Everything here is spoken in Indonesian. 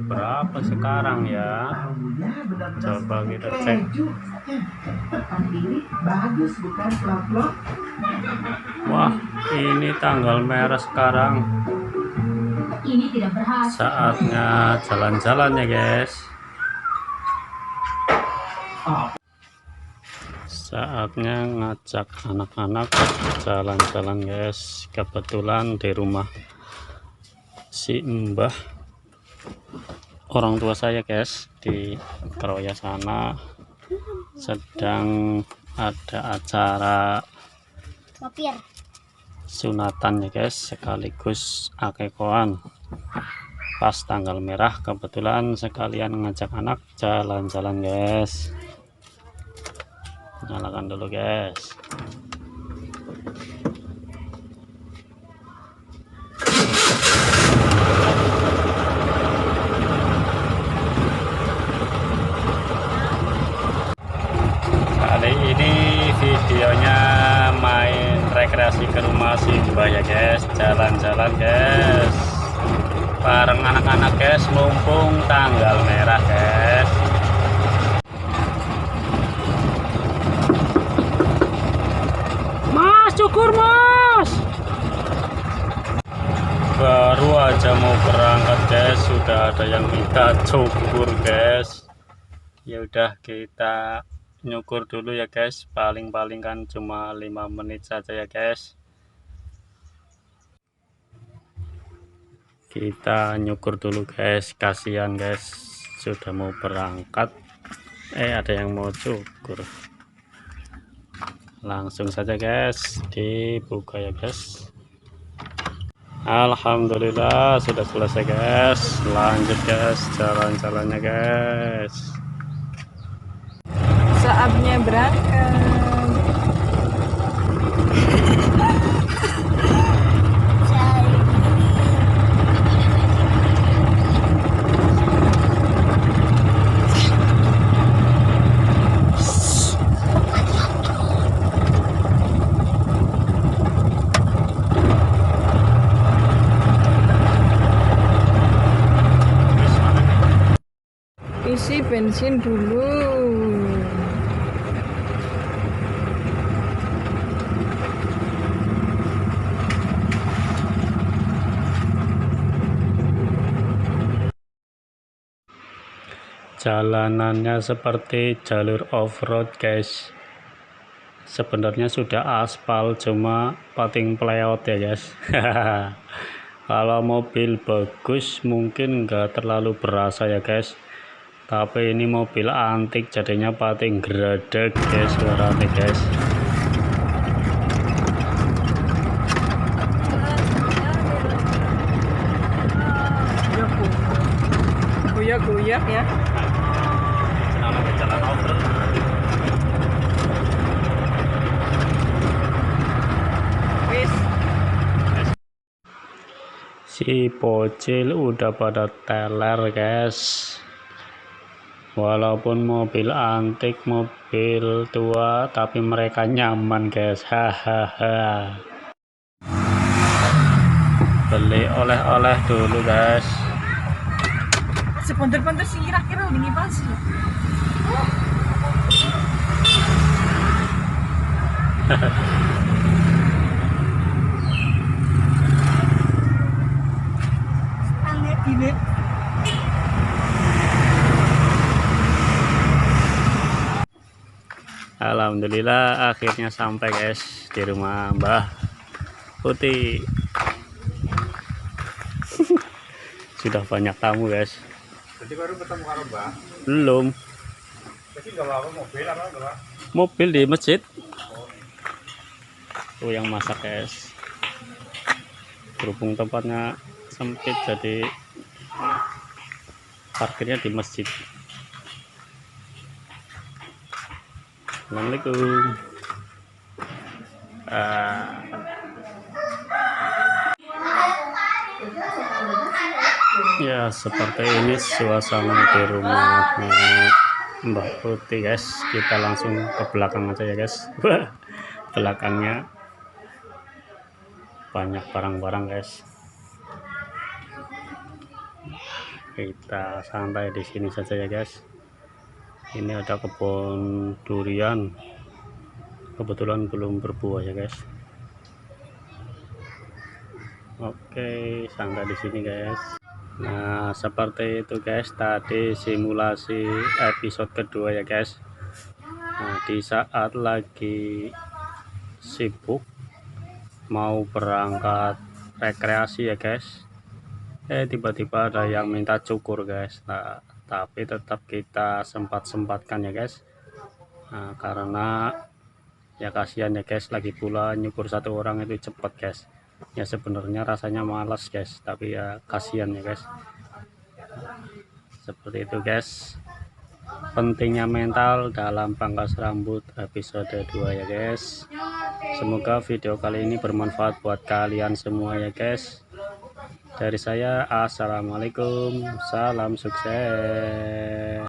berapa sekarang ya? Coba kita cek. Wah, ini tanggal merah sekarang. Saatnya jalan-jalan ya guys. Saatnya ngajak anak-anak jalan-jalan guys. Kebetulan di rumah si Mbah orang tua saya guys di Keroya sana sedang ada acara sunatan ya guys, sekaligus akekoan pas tanggal merah. Kebetulan sekalian ngajak anak jalan-jalan guys. Nyalakan dulu guys. Kali ini videonya main rekreasi ke rumah si Mbak ya guys, jalan-jalan guys bareng anak-anak guys, mumpung tanggal merah guys. Mas, cukur mas, baru aja mau berangkat guys, sudah ada yang minta cukur guys. Ya udah, kita nyukur dulu ya guys, paling-paling kan cuma 5 menit saja ya guys. Kita nyukur dulu guys, kasihan guys sudah mau berangkat ada yang mau cukur. Langsung saja guys dibuka ya guys. Alhamdulillah sudah selesai guys. Lanjut guys jalan-jalannya guys. Saatnya berangkat. Isi bensin dulu. Jalanannya seperti jalur off-road guys. Sebenarnya sudah aspal, cuma pating peleot ya guys. Kalau mobil bagus mungkin enggak terlalu berasa ya guys, tapi ini mobil antik jadinya pating gradek guys, suaranya guys. Goyak-goyak ya. Jalan off-road. Si bocil udah pada teler guys. Walaupun mobil antik, mobil tua, tapi mereka nyaman guys. Hahaha. Beli oleh-oleh dulu guys. Seponter-ponter sih kira-kira udah pasti. Ini. Alhamdulillah akhirnya sampai guys di rumah Mbah Putih. Sudah banyak tamu guys. Jadi baru ketemu karo Mbak? Belum. Jadi nggak apa mobil apa enggak? Mobil di masjid. Tuh yang masak guys. Berhubung tempatnya sempit jadi parkirnya di masjid. Assalamualaikum. Ya seperti ini suasana di rumah Mbah Putih guys. Kita langsung ke belakang aja ya guys. Belakangnya banyak barang-barang guys. kita santai di sini saja ya guys. Ini ada kebun durian, kebetulan belum berbuah ya guys. Oke, santai di sini guys. Nah, seperti itu guys, tadi simulasi episode kedua ya guys. Nah, di saat lagi sibuk mau berangkat rekreasi ya guys, tiba-tiba ada yang minta cukur guys. Nah, tapi tetap kita sempatkan ya guys. Nah, karena ya kasihan ya guys, lagi pula nyukur satu orang itu cepet guys. Ya sebenarnya rasanya malas guys, tapi ya kasihan ya guys. Seperti itu guys, pentingnya mental dalam pangkas rambut episode 2 ya guys. Semoga video kali ini bermanfaat buat kalian semua ya guys. Dari saya, assalamualaikum, salam sukses.